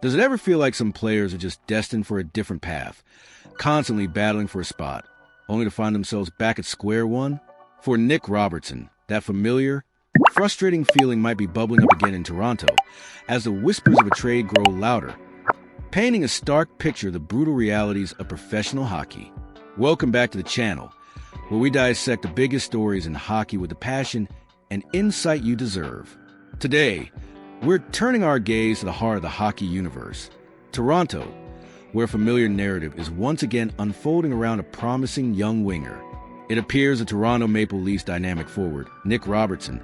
Does it ever feel like some players are just destined for a different path, constantly battling for a spot, only to find themselves back at square one? For Nick Robertson, that familiar, frustrating feeling might be bubbling up again in Toronto as the whispers of a trade grow louder, painting a stark picture of the brutal realities of professional hockey. Welcome back to the channel, where we dissect the biggest stories in hockey with the passion and insight you deserve. Today, we're turning our gaze to the heart of the hockey universe, Toronto, where a familiar narrative is once again unfolding around a promising young winger. It appears the Toronto Maple Leafs dynamic forward, Nick Robertson,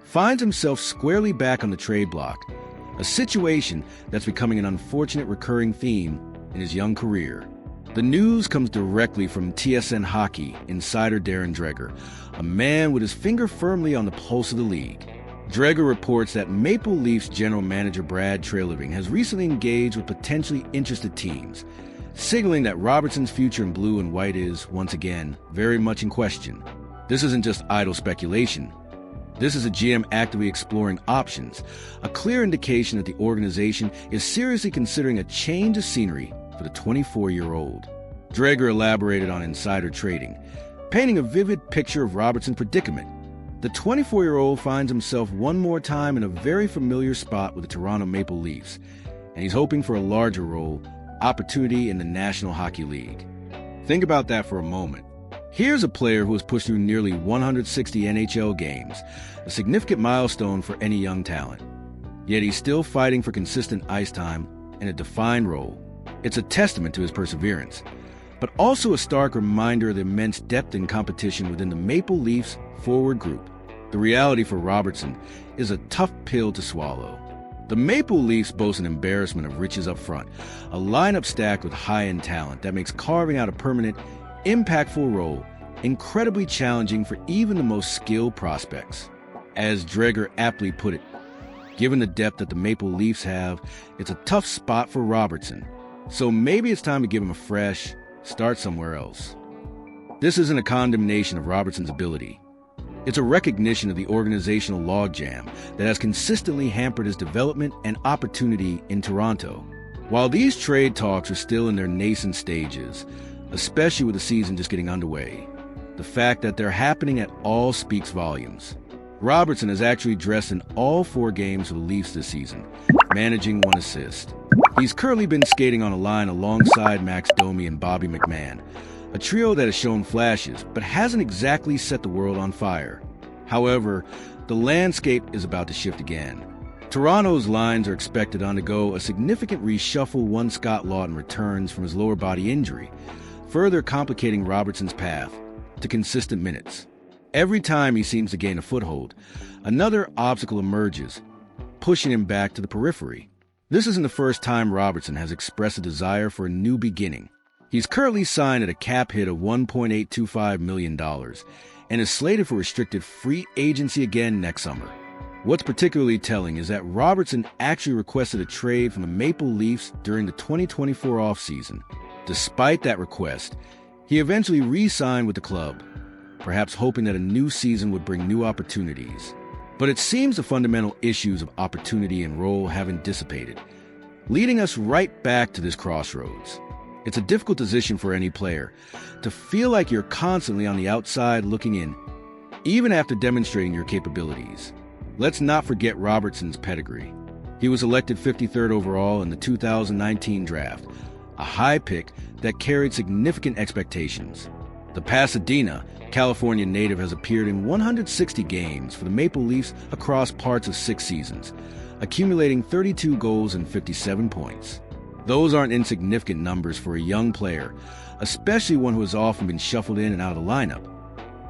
finds himself squarely back on the trade block, a situation that's becoming an unfortunate recurring theme in his young career. The news comes directly from TSN Hockey insider Darren Dreger, a man with his finger firmly on the pulse of the league. Dreger reports that Maple Leafs general manager Brad Treliving has recently engaged with potentially interested teams, signaling that Robertson's future in blue and white is, once again, very much in question. This isn't just idle speculation. This is a GM actively exploring options, a clear indication that the organization is seriously considering a change of scenery for the 24-year-old. Dreger elaborated on insider trading, painting a vivid picture of Robertson's predicament. The 24-year-old finds himself one more time in a very familiar spot with the Toronto Maple Leafs, and he's hoping for a larger role, opportunity in the National Hockey League. Think about that for a moment. Here's a player who has pushed through nearly 160 NHL games, a significant milestone for any young talent. Yet he's still fighting for consistent ice time and a defined role. It's a testament to his perseverance, but also a stark reminder of the immense depth and competition within the Maple Leafs forward group. The reality for Robertson is a tough pill to swallow. The Maple Leafs boast an embarrassment of riches up front, a lineup stacked with high-end talent that makes carving out a permanent, impactful role incredibly challenging for even the most skilled prospects. As Dreger aptly put it, given the depth that the Maple Leafs have, it's a tough spot for Robertson. So maybe it's time to give him a fresh start somewhere else. This isn't a condemnation of Robertson's ability. It's a recognition of the organizational logjam that has consistently hampered his development and opportunity in Toronto. While these trade talks are still in their nascent stages, especially with the season just getting underway, the fact that they're happening at all speaks volumes. Robertson has actually dressed in all 4 games for the Leafs this season, managing 1 assist. He's currently been skating on a line alongside Max Domi and Bobby McMahon, a trio that has shown flashes but hasn't exactly set the world on fire. However, the landscape is about to shift again. Toronto's lines are expected to undergo a significant reshuffle once Scott Laughton returns from his lower body injury, further complicating Robertson's path to consistent minutes. Every time he seems to gain a foothold, another obstacle emerges, pushing him back to the periphery. This isn't the first time Robertson has expressed a desire for a new beginning. He's currently signed at a cap hit of $1.825 million and is slated for restricted free agency again next summer. What's particularly telling is that Robertson actually requested a trade from the Maple Leafs during the 2024 offseason. Despite that request, he eventually re-signed with the club, perhaps hoping that a new season would bring new opportunities. But it seems the fundamental issues of opportunity and role haven't dissipated, leading us right back to this crossroads. It's a difficult position for any player, to feel like you're constantly on the outside looking in, even after demonstrating your capabilities. Let's not forget Robertson's pedigree. He was elected 53rd overall in the 2019 draft, a high pick that carried significant expectations. The Pasadena, California native has appeared in 160 games for the Maple Leafs across parts of 6 seasons, accumulating 32 goals and 57 points. Those aren't insignificant numbers for a young player, especially one who has often been shuffled in and out of the lineup,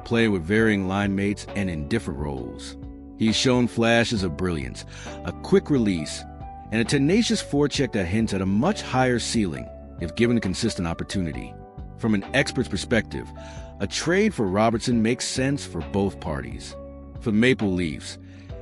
playing with varying line mates and in different roles. He's shown flashes of brilliance, a quick release, and a tenacious forecheck that hints at a much higher ceiling if given a consistent opportunity. From an expert's perspective, a trade for Robertson makes sense for both parties. For the Maple Leafs,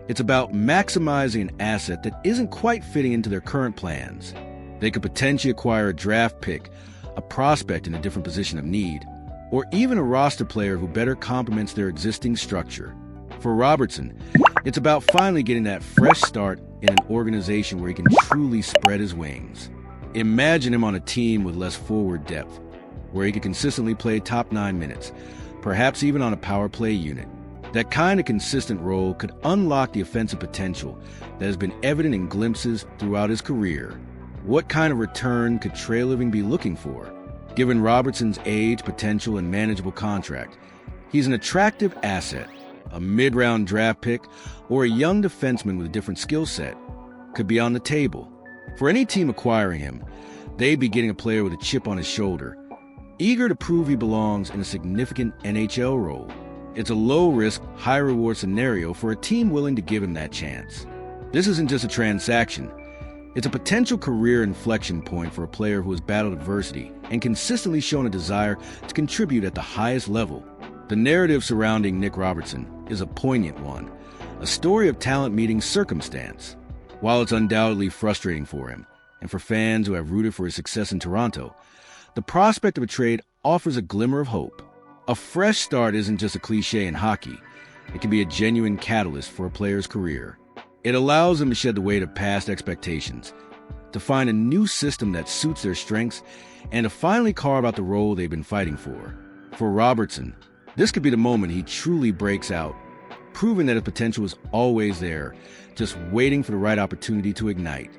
it's about maximizing an asset that isn't quite fitting into their current plans. They could potentially acquire a draft pick, a prospect in a different position of need, or even a roster player who better complements their existing structure. For Robertson, it's about finally getting that fresh start in an organization where he can truly spread his wings. Imagine him on a team with less forward depth, where he could consistently play top 9 minutes, perhaps even on a power play unit. That kind of consistent role could unlock the offensive potential that has been evident in glimpses throughout his career. What kind of return could Treliving be looking for? Given Robertson's age, potential, and manageable contract, he's an attractive asset. A mid-round draft pick or a young defenseman with a different skill set could be on the table. For any team acquiring him, they'd be getting a player with a chip on his shoulder, eager to prove he belongs in a significant NHL role. It's a low-risk, high-reward scenario for a team willing to give him that chance. This isn't just a transaction. It's a potential career inflection point for a player who has battled adversity and consistently shown a desire to contribute at the highest level. The narrative surrounding Nick Robertson is a poignant one, a story of talent meeting circumstance. While it's undoubtedly frustrating for him, and for fans who have rooted for his success in Toronto, the prospect of a trade offers a glimmer of hope. A fresh start isn't just a cliche in hockey. It can be a genuine catalyst for a player's career. It allows them to shed the weight of past expectations, to find a new system that suits their strengths, and to finally carve out the role they've been fighting for. For Robertson, this could be the moment he truly breaks out, proving that his potential is always there, just waiting for the right opportunity to ignite.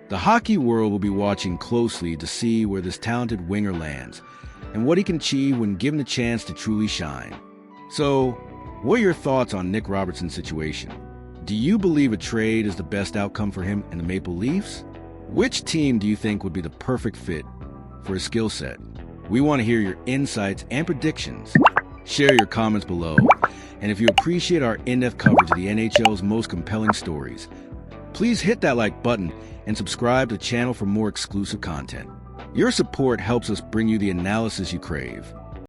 The hockey world will be watching closely to see where this talented winger lands, and what he can achieve when given the chance to truly shine. So, what are your thoughts on Nick Robertson's situation? Do you believe a trade is the best outcome for him and the Maple Leafs? Which team do you think would be the perfect fit for his skill set? We want to hear your insights and predictions. Share your comments below. And if you appreciate our in-depth coverage of the NHL's most compelling stories, please hit that like button and subscribe to the channel for more exclusive content. Your support helps us bring you the analysis you crave.